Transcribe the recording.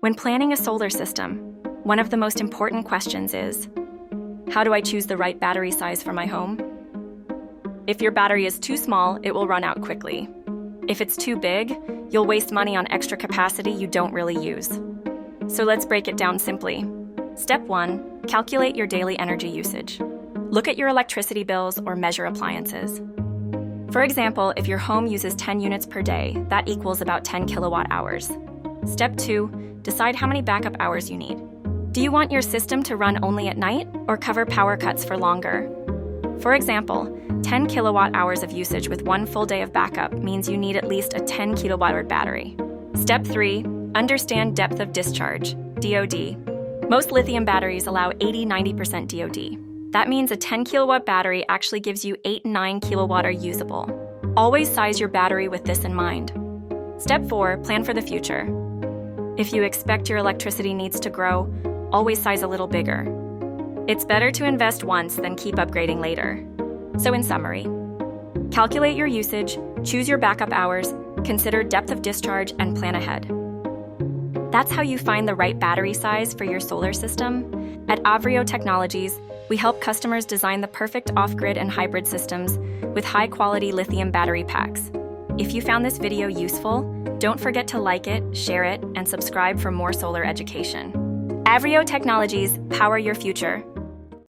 When planning a solar system, one of the most important questions is, how do I choose the right battery size for my home? If your battery is too small, it will run out quickly. If it's too big, you'll waste money on extra capacity you don't really use. So let's break it down simply. Step 1, calculate your daily energy usage. Look at your electricity bills or measure appliances. For example, if your home uses 10 units per day, that equals about 10 kilowatt hours. Step 2, decide how many backup hours you need. Do you want your system to run only at night or cover power cuts for longer? For example, 10 kilowatt hours of usage with one full day of backup means you need at least a 10 kilowatt-hour battery. Step 3, understand depth of discharge, DOD. Most lithium batteries allow 80-90% DOD. That means a 10 kilowatt battery actually gives you 8-9 kilowatt are usable. Always size your battery with this in mind. Step 4, plan for the future. If you expect your electricity needs to grow, always size a little bigger. It's better to invest once than keep upgrading later. So in summary, calculate your usage, choose your backup hours, consider depth of discharge, and plan ahead. That's how you find the right battery size for your solar system. At Avrio Technologies, we help customers design the perfect off-grid and hybrid systems with high-quality lithium battery packs. If you found this video useful, don't forget to like it, share it, and subscribe for more solar education. Avrio Technologies, power your future.